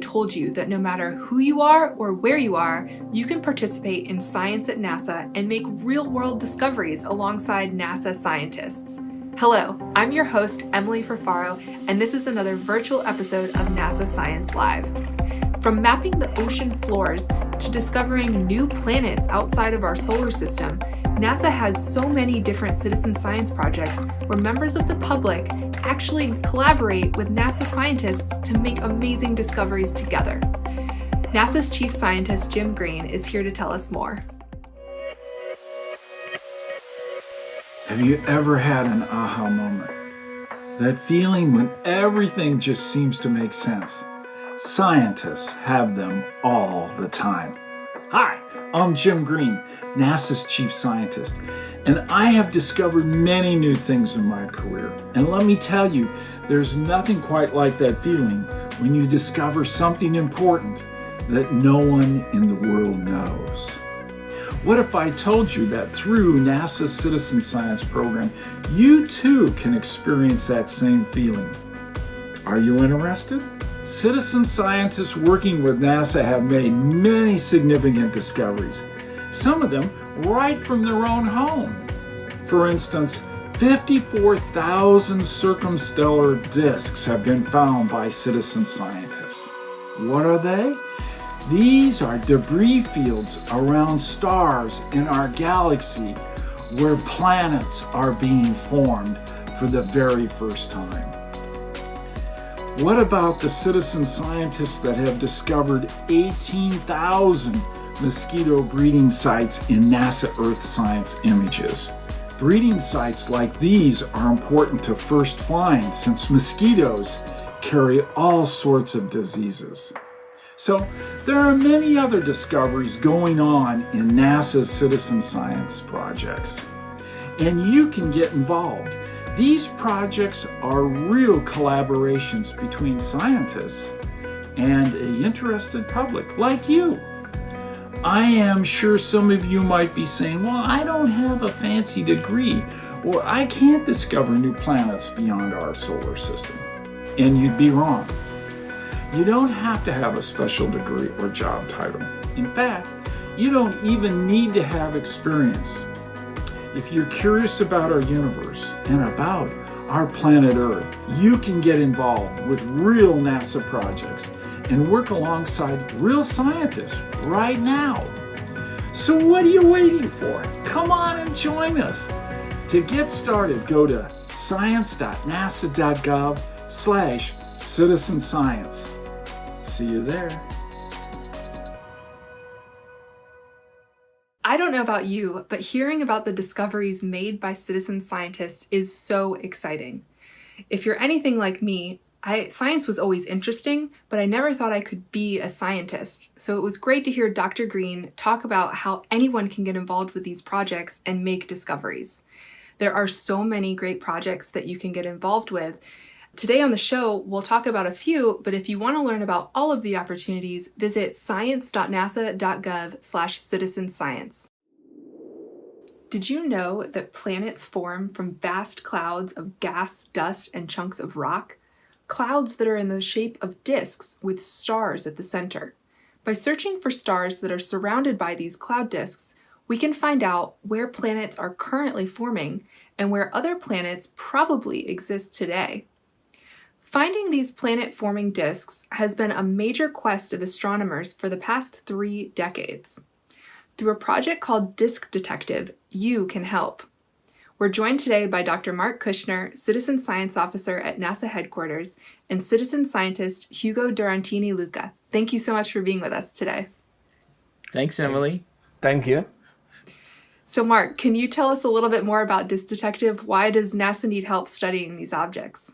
told you that no matter who you are or where you are, you can participate in science at NASA and make real-world discoveries alongside NASA scientists? Hello, I'm your host, Emily Ferfaro, and this is another virtual episode of NASA Science Live. From mapping the ocean floors to discovering new planets outside of our solar system, NASA has so many different citizen science projects where members of the public actually collaborate with NASA scientists to make amazing discoveries together. NASA's chief scientist, Jim Green, is here to tell us more. Have you ever had an aha moment? That feeling when everything just seems to make sense. Scientists have them all the time. Hi, I'm Jim Green, NASA's chief scientist, and I have discovered many new things in my career. And let me tell you, there's nothing quite like that feeling when you discover something important that no one in the world knows. What if I told you that through NASA's Citizen Science program, you too can experience that same feeling? Are you interested? Citizen scientists working with NASA have made many significant discoveries, some of them right from their own home. For instance, 54,000 circumstellar disks have been found by citizen scientists. What are they? These are debris fields around stars in our galaxy where planets are being formed for the very first time. What about the citizen scientists that have discovered 18,000 mosquito breeding sites in NASA Earth Science images? Breeding sites like these are important to first find since mosquitoes carry all sorts of diseases. So there are many other discoveries going on in NASA's citizen science projects, and you can get involved. These projects are real collaborations between scientists and an interested public like you. I am sure some of you might be saying, well, I don't have a fancy degree, or I can't discover new planets beyond our solar system. And you'd be wrong. You don't have to have a special degree or job title. In fact, you don't even need to have experience. If you're curious about our universe and about our planet Earth, you can get involved with real NASA projects and work alongside real scientists right now. So what are you waiting for? Come on and join us. To get started, go to science.nasa.gov/citizenscience. See you there. I don't know about you, but hearing about the discoveries made by citizen scientists is so exciting. If you're anything like me, science was always interesting, but I never thought I could be a scientist. So it was great to hear Dr. Green talk about how anyone can get involved with these projects and make discoveries. There are so many great projects that you can get involved with. Today on the show, we'll talk about a few, but if you want to learn about all of the opportunities, visit science.nasa.gov/citizenscience. Did you know that planets form from vast clouds of gas, dust, and chunks of rock? Clouds that are in the shape of disks with stars at the center. By searching for stars that are surrounded by these cloud disks, we can find out where planets are currently forming and where other planets probably exist today. Finding these planet-forming disks has been a major quest of astronomers for the past 3 decades. Through a project called Disk Detective, you can help. We're joined today by Dr. Mark Kushner, Citizen Science Officer at NASA headquarters, and citizen scientist Hugo Durantini Luca. Thank you so much for being with us today. Thanks, Emily. Thank you. So Mark, can you tell us a little bit more about Disk Detective? Why does NASA need help studying these objects?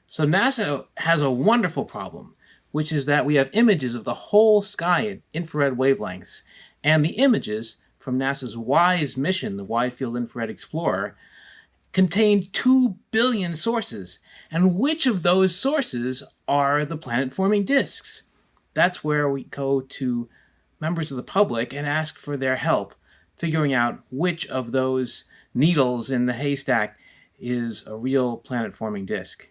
So NASA has a wonderful problem, which is that we have images of the whole sky at infrared wavelengths, and the images from NASA's WISE mission, the Wide Field Infrared Explorer, contain 2 billion sources. And which of those sources are the planet-forming disks? That's where we go to members of the public and ask for their help figuring out which of those needles in the haystack is a real planet-forming disk.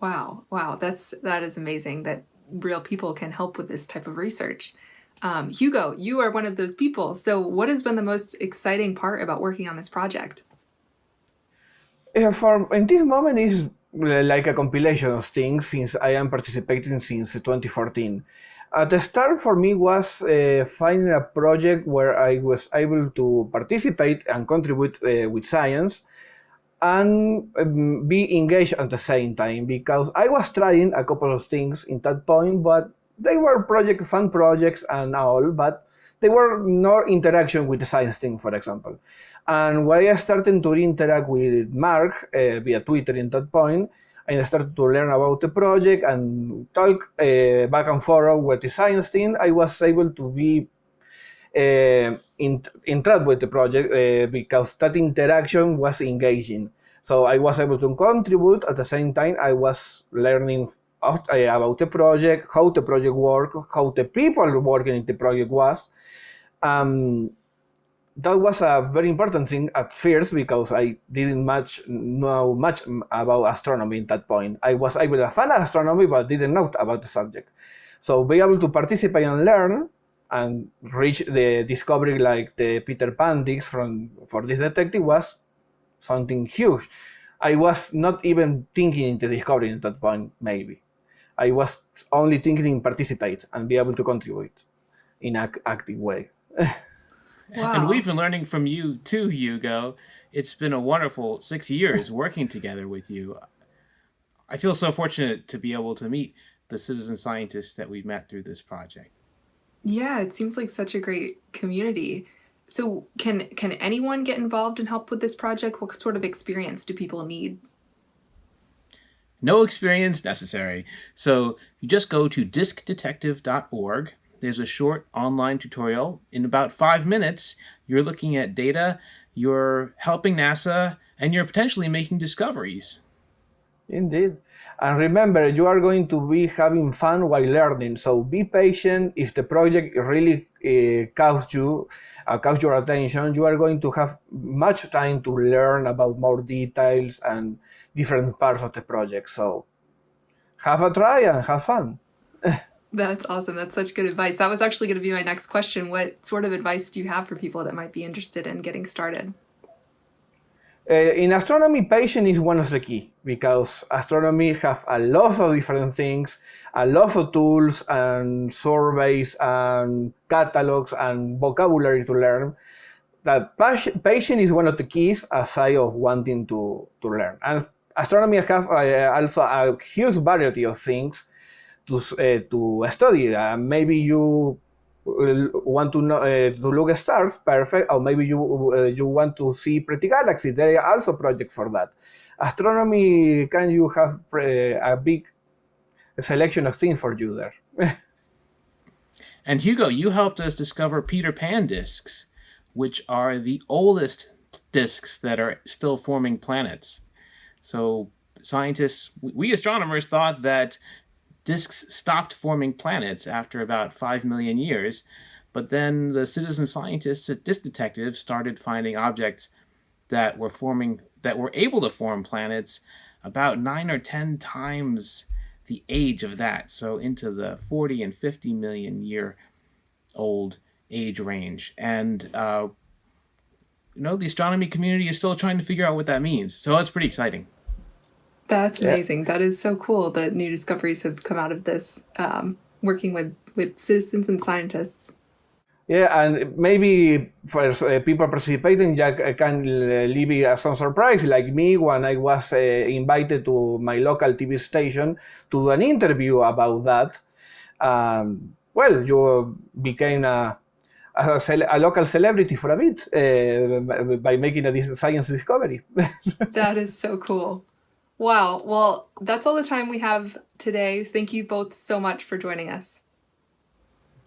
Wow. Wow. That is amazing that real people can help with this type of research. Hugo, you are one of those people. So what has been the most exciting part about working on this project? For in this moment is like a compilation of things since I am participating since 2014. At the start for me was finding a project where I was able to participate and contribute with science and be engaged at the same time because I was trying a couple of things in that point, but they were fun projects and all, but they were no interaction with the science thing, for example. And when I started to interact with Mark via Twitter in that point, I started to learn about the project and talk back and forth with the science team. I was able to be interact with the project because that interaction was engaging. So I was able to contribute at the same time. I was learning about the project, how the project worked, how the people working in the project was. Um, that was a very important thing at first because I didn't know much about astronomy at that point. I was able to find astronomy, but didn't know about the subject. So be able to participate and learn and reach the discovery like the Peter Pan disc for this detective was something huge. I was not even thinking into discovery at that point, maybe. I was only thinking in participate and be able to contribute in an active way. And Wow. we've been learning from you too, Hugo. It's been a wonderful 6 years working together with you. I feel so fortunate to be able to meet the citizen scientists that we've met through this project. Yeah, it seems like such a great community. So can anyone get involved and help with this project? What sort of experience do people need? No experience necessary. So you just go to diskdetective.org. There's a short online tutorial. In about 5 minutes, you're looking at data, you're helping NASA, and you're potentially making discoveries. Indeed. And remember, you are going to be having fun while learning. So be patient. If the project really caught your attention, you are going to have much time to learn about more details and different parts of the project. So have a try and have fun. That's awesome. That's such good advice. That was actually going to be my next question. What sort of advice do you have for people that might be interested in getting started? In astronomy, patience is one of the key because astronomy have a lot of different things, a lot of tools and surveys and catalogs and vocabulary to learn. That patience is one of the keys aside of wanting to learn. And astronomy have also a huge variety of things to study. Maybe you want to know to look at stars, perfect. Or maybe you want to see pretty galaxies. There are also projects for that. Astronomy, can you have a big selection of things for you there? And Hugo, you helped us discover Peter Pan disks, which are the oldest disks that are still forming planets. So scientists, we astronomers thought that disks stopped forming planets after about 5 million years, but then the citizen scientists at Disk Detective started finding objects that were able to form planets about 9 or 10 times the age of that, so into the 40 and 50 million year old age range. And the astronomy community is still trying to figure out what that means, so it's pretty exciting. That's Yeah. amazing. That is so cool that new discoveries have come out of this, working with citizens and scientists. Yeah, and maybe for people participating, can leave it as some surprise. Like me, when I was invited to my local TV station to do an interview about that, well, you became a local celebrity for a bit by making a science discovery. That is so cool. Wow. Well, that's all the time we have today. Thank you both so much for joining us.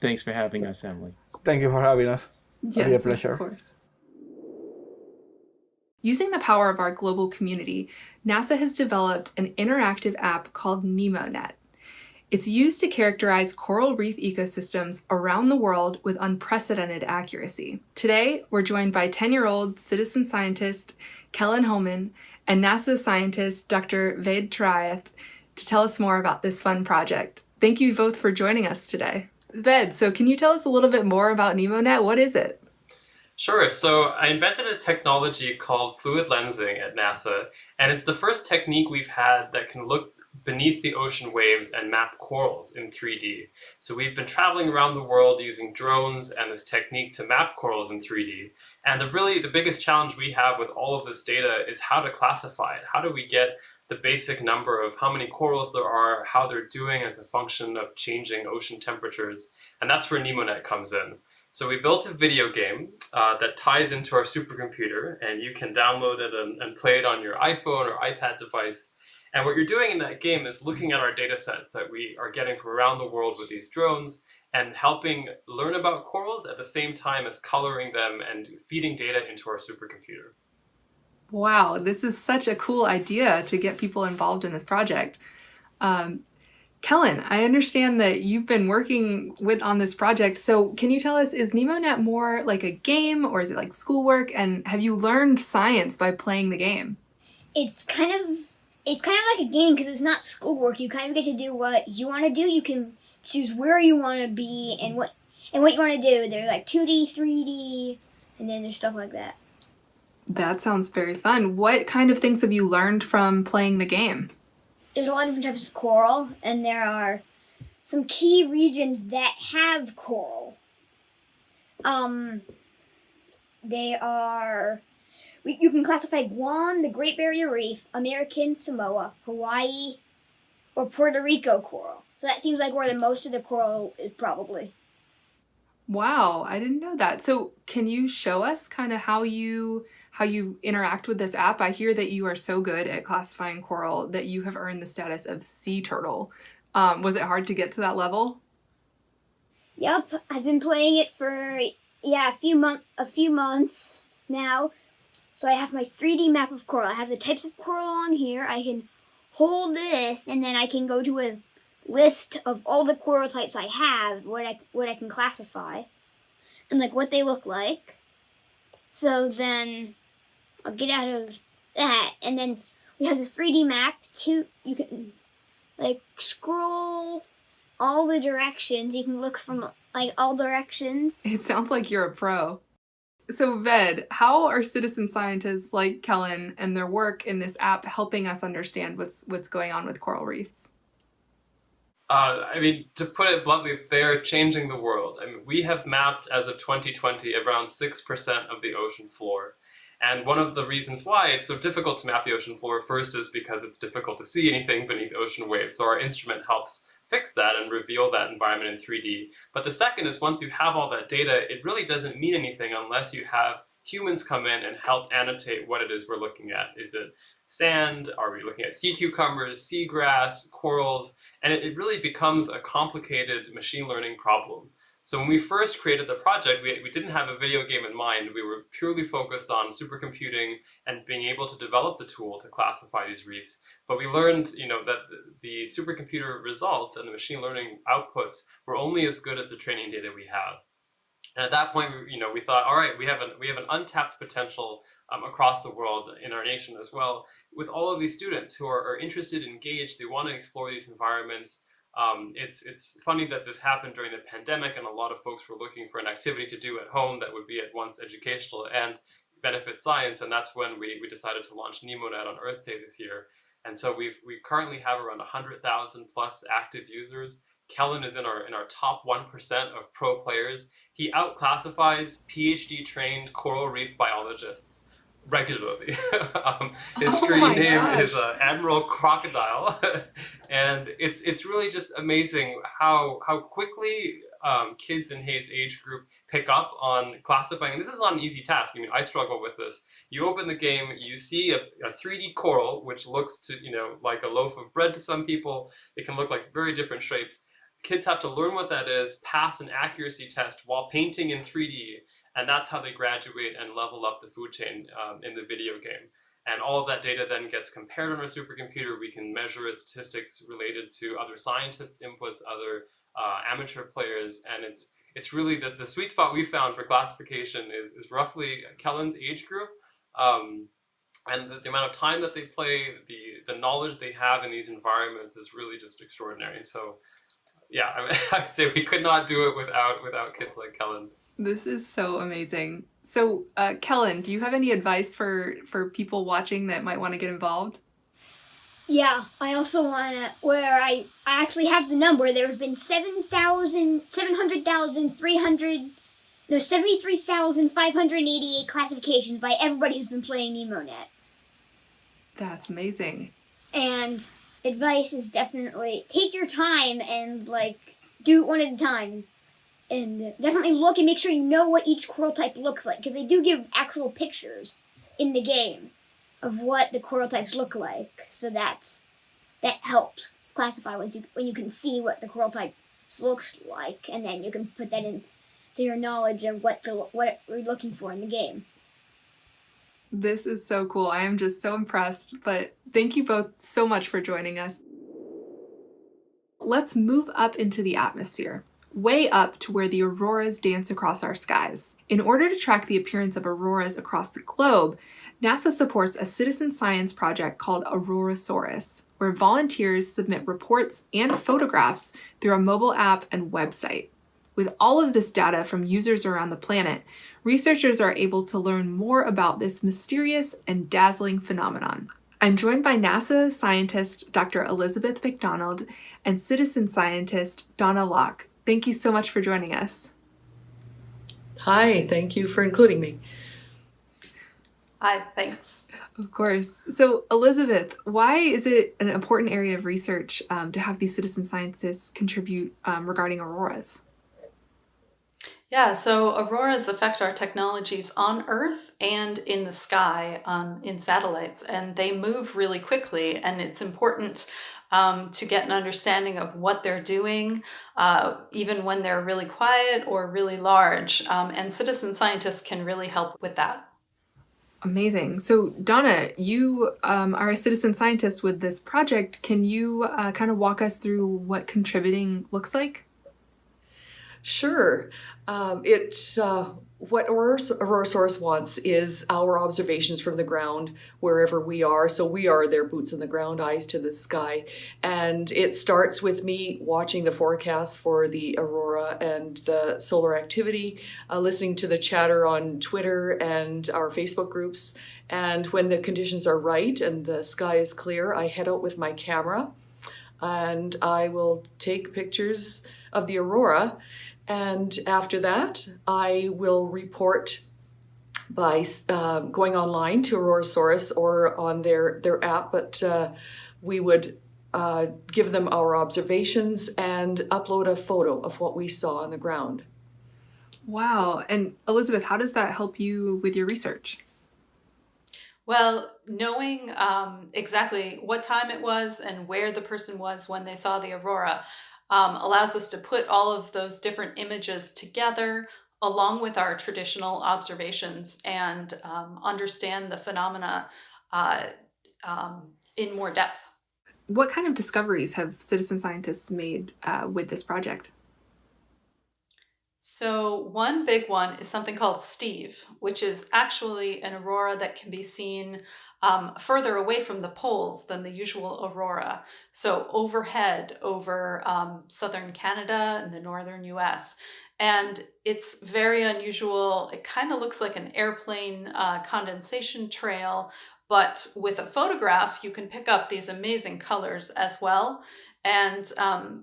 Thanks for having us, Emily. Thank you for having us. It'll be a Yes, pleasure. of course. Using the power of our global community, NASA has developed an interactive app called NemoNet. It's used to characterize coral reef ecosystems around the world with unprecedented accuracy. Today, we're joined by 10-year-old citizen scientist Kellen Homan and NASA scientist Dr. Ved Tarayath to tell us more about this fun project. Thank you both for joining us today. Ved, so can you tell us a little bit more about NEMONET? What is it? Sure. So I invented a technology called fluid lensing at NASA, and it's the first technique we've had that can look beneath the ocean waves and map corals in 3D. So we've been traveling around the world using drones and this technique to map corals in 3D. And the biggest challenge we have with all of this data is how to classify it. How do we get the basic number of how many corals there are, how they're doing as a function of changing ocean temperatures? And that's where NEMONET comes in. So we built a video game that ties into our supercomputer, and you can download it and play it on your iPhone or iPad device. And what you're doing in that game is looking at our data sets that we are getting from around the world with these drones and helping learn about corals at the same time as coloring them and feeding data into our supercomputer. Wow, this is such a cool idea to get people involved in this project. Kellen, I understand that you've been working on this project. So can you tell us, is NEMONET more like a game or is it like schoolwork? And have you learned science by playing the game? It's kind of like a game because it's not schoolwork. You kind of get to do what you want to do. You can choose where you want to be and what you want to do. There's like 2D, 3D, and then there's stuff like that. That sounds very fun. What kind of things have you learned from playing the game? There's a lot of different types of coral, and there are some key regions that have coral. They are... You can classify Guam, the Great Barrier Reef, American Samoa, Hawaii, or Puerto Rico coral. So that seems like where the most of the coral is probably. Wow, I didn't know that. So can you show us kind of how you interact with this app? I hear that you are so good at classifying coral that you have earned the status of sea turtle. Was it hard to get to that level? Yep, I've been playing it for a few months now. So I have my 3D map of coral. I have the types of coral on here. I can hold this, and then I can go to a list of all the coral types I have, what I can classify, and like what they look like. So then I'll get out of that, and then we have the 3D map too. You can like scroll all the directions. You can look from like all directions. It sounds like you're a pro. So Ved, how are citizen scientists like Kellen and their work in this app helping us understand what's going on with coral reefs? To put it bluntly, they're changing the world. We have mapped, as of 2020, around 6% of the ocean floor. And one of the reasons why it's so difficult to map the ocean floor, first is because it's difficult to see anything beneath ocean waves. So our instrument helps fix that and reveal that environment in 3D. But the second is, once you have all that data, it really doesn't mean anything unless you have humans come in and help annotate what it is we're looking at. Is it sand? Are we looking at sea cucumbers, seagrass, corals? And it really becomes a complicated machine learning problem. So when we first created the project, we didn't have a video game in mind. We were purely focused on supercomputing and being able to develop the tool to classify these reefs. But we learned, that the supercomputer results and the machine learning outputs were only as good as the training data we have. And at that point, we thought, all right, we have an untapped potential across the world, in our nation as well, with all of these students who are interested, engaged. They want to explore these environments. It's funny that this happened during the pandemic, and a lot of folks were looking for an activity to do at home that would be at once educational and benefit science, and that's when we decided to launch NEMONET on Earth Day this year. And so we currently have around 100,000 plus active users. Kellen is in our top 1% of pro players. He outclassifies PhD-trained coral reef biologists regularly. His screen name is Admiral Crocodile, and it's really just amazing how quickly kids in his age group pick up on classifying. And this is not an easy task. I struggle with this. You open the game, you see a 3D coral, which looks to like a loaf of bread to some people. It can look like very different shapes. Kids have to learn what that is, pass an accuracy test while painting in 3D, and that's how they graduate and level up the food chain in the video game. And all of that data then gets compared on our supercomputer. We can measure its statistics related to other scientists' inputs, other amateur players, and it's really the sweet spot we found for classification is roughly Kellen's age group. And the amount of time that they play, the knowledge they have in these environments is really just extraordinary. So yeah, I'd say we could not do it without kids like Kellen. This is so amazing. So, Kellen, do you have any advice for people watching that might want to get involved? Yeah, I also want to, where I actually have the number, there have been 73,588 classifications by everybody who's been playing NemoNet. That's amazing. And advice is definitely take your time and do it one at a time. And definitely look and make sure you know what each coral type looks like, because they do give actual pictures in the game of what the coral types look like. So that helps classify when you can see what the coral type looks like, and then you can put that into your knowledge of what you're looking for in the game. This is so cool. I am just so impressed, but thank you both so much for joining us. Let's move up into the atmosphere, way up to where the auroras dance across our skies. In order to track the appearance of auroras across the globe, NASA supports a citizen science project called Aurorasaurus, where volunteers submit reports and photographs through a mobile app and website. With all of this data from users around the planet, researchers are able to learn more about this mysterious and dazzling phenomenon. I'm joined by NASA scientist Dr. Elizabeth McDonald and citizen scientist Donna Locke. Thank you so much for joining us. Hi, thank you for including me. Hi, thanks. Of course. So, Elizabeth, why is it an important area of research to have these citizen scientists contribute regarding auroras? Yeah, so auroras affect our technologies on Earth and in the sky in satellites, and they move really quickly, and it's important to get an understanding of what they're doing, even when they're really quiet or really large, and citizen scientists can really help with that. Amazing. So, Donna, you are a citizen scientist with this project. Can you kind of walk us through what contributing looks like? Sure. What Aurorasaurus wants is our observations from the ground wherever we are. So we are their boots on the ground, eyes to the sky. And it starts with me watching the forecasts for the aurora and the solar activity, listening to the chatter on Twitter and our Facebook groups. And when the conditions are right and the sky is clear, I head out with my camera and I will take pictures of the aurora. And after that, I will report by going online to Aurorasaurus or on their app, but we would give them our observations and upload a photo of what we saw on the ground. Wow. And Elizabeth, how does that help you with your research? Well, knowing exactly what time it was and where the person was when they saw the aurora allows us to put all of those different images together along with our traditional observations and understand the phenomena in more depth. What kind of discoveries have citizen scientists made with this project? So one big one is something called Steve, which is actually an aurora that can be seen further away from the poles than the usual aurora. So overhead over southern Canada and the northern US. And it's very unusual. It kind of looks like an airplane condensation trail, but with a photograph, you can pick up these amazing colors as well. And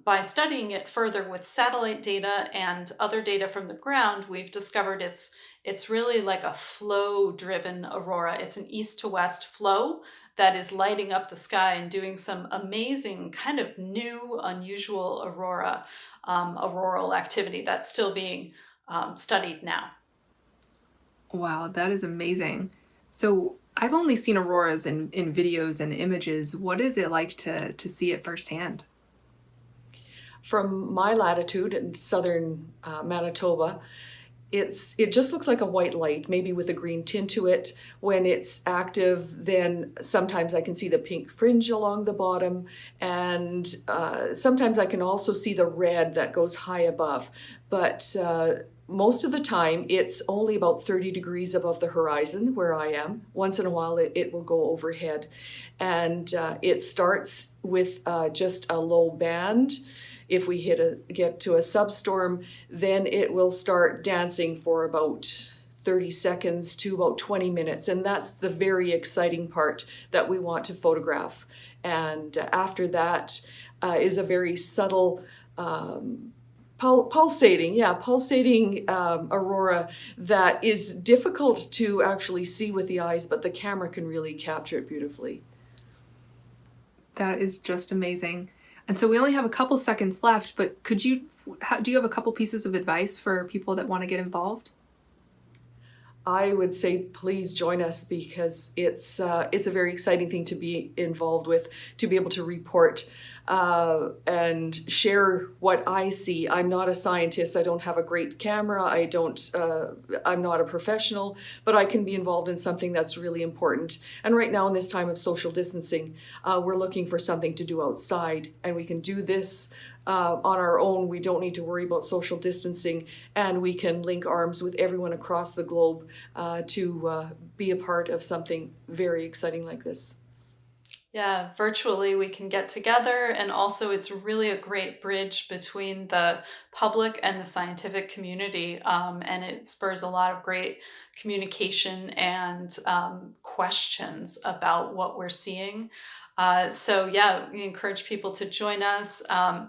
by studying it further with satellite data and other data from the ground, we've discovered it's really like a flow-driven aurora. It's an east to west flow that is lighting up the sky and doing some amazing kind of new, unusual auroral activity that's still being studied now. Wow, that is amazing. So I've only seen auroras in videos and images. What is it like to see it firsthand? From my latitude in southern Manitoba, it just looks like a white light, maybe with a green tint to it. When it's active, then sometimes I can see the pink fringe along the bottom, and sometimes I can also see the red that goes high above. But most of the time, it's only about 30 degrees above the horizon where I am. Once in a while, it will go overhead. And it starts with just a low band. If we get to a substorm, then it will start dancing for about 30 seconds to about 20 minutes. And that's the very exciting part that we want to photograph. And after that is a very subtle pulsating aurora that is difficult to actually see with the eyes, but the camera can really capture it beautifully. That is just amazing. And so we only have a couple seconds left, but do you have a couple pieces of advice for people that want to get involved? I would say please join us, because it's a very exciting thing to be involved with, to be able to report and share what I see. I'm not a scientist. I don't have a great camera. I'm not a professional, but I can be involved in something that's really important. And right now, in this time of social distancing, we're looking for something to do outside, and we can do this on our own. We don't need to worry about social distancing, and we can link arms with everyone across the globe to be a part of something very exciting like this. Yeah, virtually we can get together, and also it's really a great bridge between the public and the scientific community, and it spurs a lot of great communication and questions about what we're seeing. So yeah, we encourage people to join us.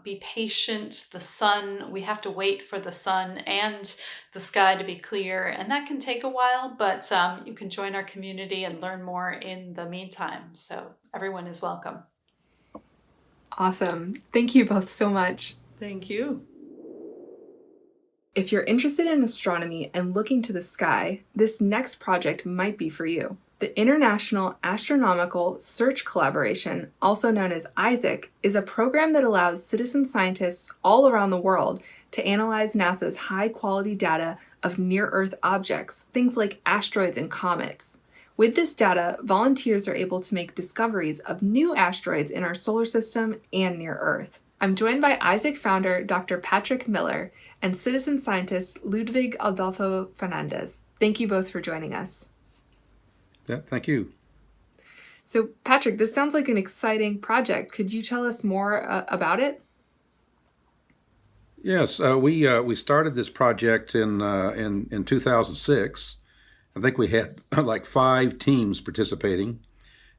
Be patient. The sun, we have to wait for the sun and the sky to be clear, and that can take a while, but you can join our community and learn more in the meantime. So everyone is welcome. Awesome. Thank you both so much. Thank you. If you're interested in astronomy and looking to the sky, this next project might be for you. The International Astronomical Search Collaboration, also known as ISAC, is a program that allows citizen scientists all around the world to analyze NASA's high-quality data of near-Earth objects, things like asteroids and comets. With this data, volunteers are able to make discoveries of new asteroids in our solar system and near Earth. I'm joined by ISAC founder Dr. Patrick Miller and citizen scientist Ludwig Adolfo Fernandez. Thank you both for joining us. Yeah, thank you. So, Patrick, this sounds like an exciting project. Could you tell us more about it? Yes, we started this project in 2006. I think we had like 5 teams participating.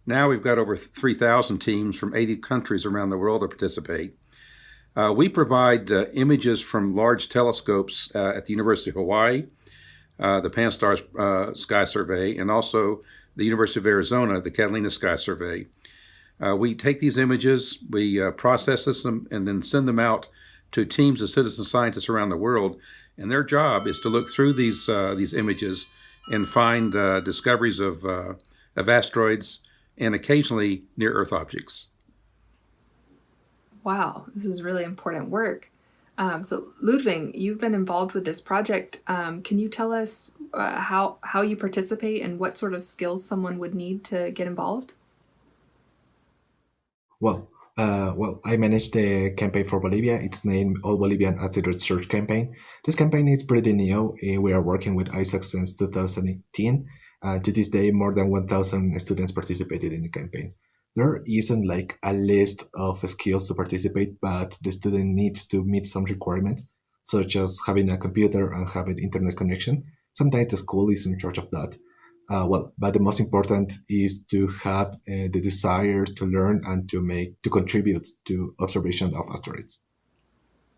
Now we've got over 3,000 teams from 80 countries around the world to participate. We provide images from large telescopes at the University of Hawaii, the Pan-STARRS Sky Survey, and also the University of Arizona, the Catalina Sky Survey. We take these images, we process them, and then send them out to teams of citizen scientists around the world. And their job is to look through these images and find discoveries of asteroids and occasionally near-Earth objects. Wow, this is really important work. So Ludwig, you've been involved with this project. Can you tell us how you participate and what sort of skills someone would need to get involved? Well, I manage the campaign for Bolivia. It's named All Bolivian Asteroid Search Campaign. This campaign is pretty new. We are working with ISAC since 2018. To this day, more than 1,000 students participated in the campaign. There isn't like a list of skills to participate, but the student needs to meet some requirements, such as having a computer and having internet connection. Sometimes the school is in charge of that. But the most important is to have the desire to learn and to contribute to observation of asteroids.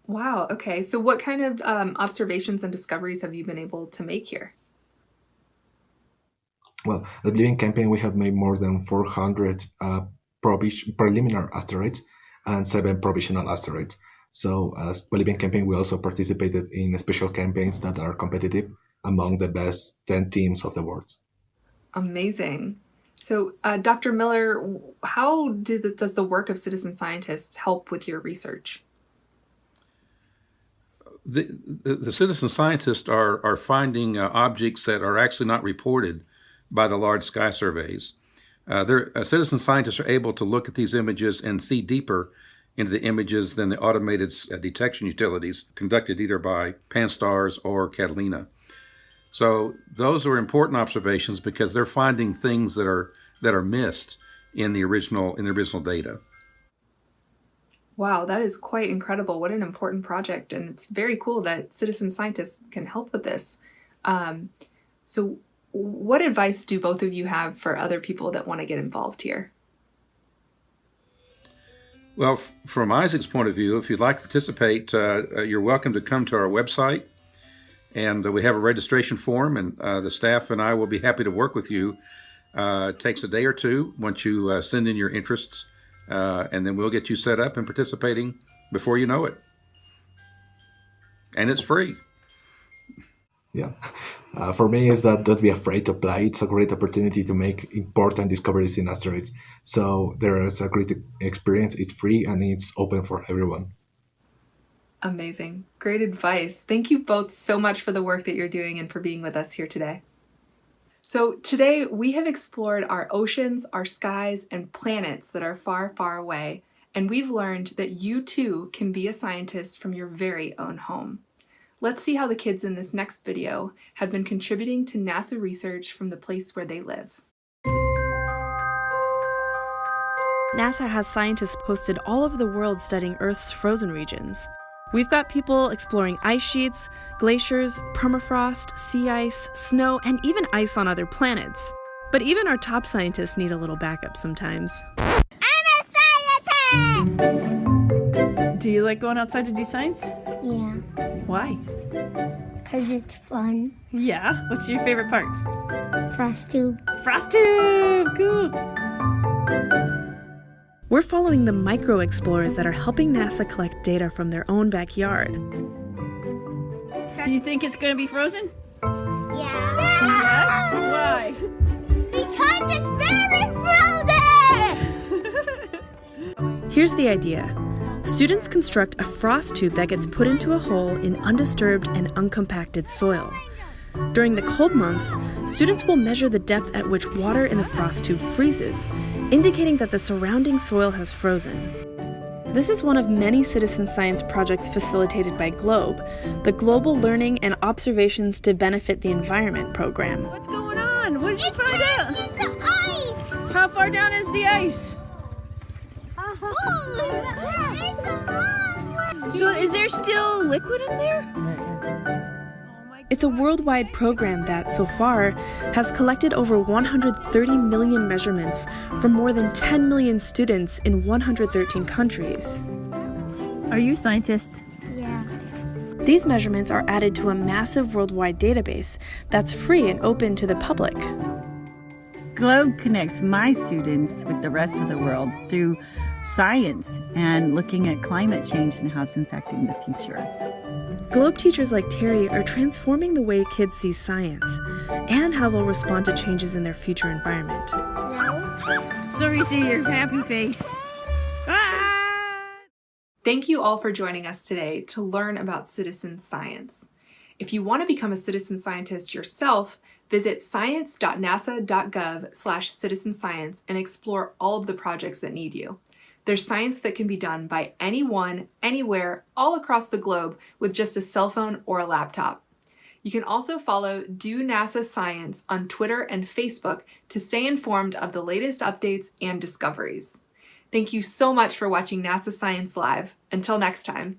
Wow, okay. So what kind of observations and discoveries have you been able to make here? Well, the Bolivian campaign, we have made more than 400 preliminary asteroids and 7 provisional asteroids. So as Bolivian campaign, we also participated in special campaigns that are competitive among the best 10 teams of the world. Amazing. So, Dr. Miller, how does the work of citizen scientists help with your research? The citizen scientists are finding objects that are actually not reported by the large sky surveys. Citizen scientists are able to look at these images and see deeper into the images than the automated detection utilities conducted either by Pan-STARRS or Catalina. So those are important observations because they're finding things that are missed in the original data. Wow, that is quite incredible. What an important project. And it's very cool that citizen scientists can help with this. So what advice do both of you have for other people that want to get involved here? Well, from Isaac's point of view, if you'd like to participate, you're welcome to come to our website. And we have a registration form, and the staff and I will be happy to work with you. It takes a day or two once you send in your interests, and then we'll get you set up and participating before you know it. And it's free. Yeah. For me, is that don't be afraid to apply. It's a great opportunity to make important discoveries in asteroids. So there is a great experience. It's free and it's open for everyone. Amazing. Great advice. Thank you both so much for the work that you're doing and for being with us here today. So today we have explored our oceans, our skies, and planets that are far, far away. And we've learned that you too can be a scientist from your very own home. Let's see how the kids in this next video have been contributing to NASA research from the place where they live. NASA has scientists posted all over the world studying Earth's frozen regions. We've got people exploring ice sheets, glaciers, permafrost, sea ice, snow, and even ice on other planets. But even our top scientists need a little backup sometimes. I'm a scientist! Do you like going outside to do science? Yeah, Why? because it's fun. Yeah. What's your favorite part? Frost tube. Frost tube! Cool! We're following the micro explorers that are helping NASA collect data from their own backyard. Do you think it's going to be frozen? Yeah. Yes? Why? Because it's very frozen! Here's the idea. Students construct a frost tube that gets put into a hole in undisturbed and uncompacted soil. During the cold months, students will measure the depth at which water in the frost tube freezes, indicating that the surrounding soil has frozen. This is one of many citizen science projects facilitated by GLOBE, the Global Learning and Observations to Benefit the Environment program. What's going on? What did you find out? It's ice! How far down is the ice? It's a long way! So is there still liquid in there? It's a worldwide program that, so far, has collected over 130 million measurements from more than 10 million students in 113 countries. Are you scientists? Yeah. These measurements are added to a massive worldwide database that's free and open to the public. GLOBE connects my students with the rest of the world through science and looking at climate change and how it's affecting the future. GLOBE teachers like Terry are transforming the way kids see science and how they'll respond to changes in their future environment. Let me see your happy face. Thank you all for joining us today to learn about citizen science. If you want to become a citizen scientist yourself, visit science.nasa.gov/citizenscience and explore all of the projects that need you. There's science that can be done by anyone, anywhere, all across the globe with just a cell phone or a laptop. You can also follow Do NASA Science on Twitter and Facebook to stay informed of the latest updates and discoveries. Thank you so much for watching NASA Science Live. Until next time.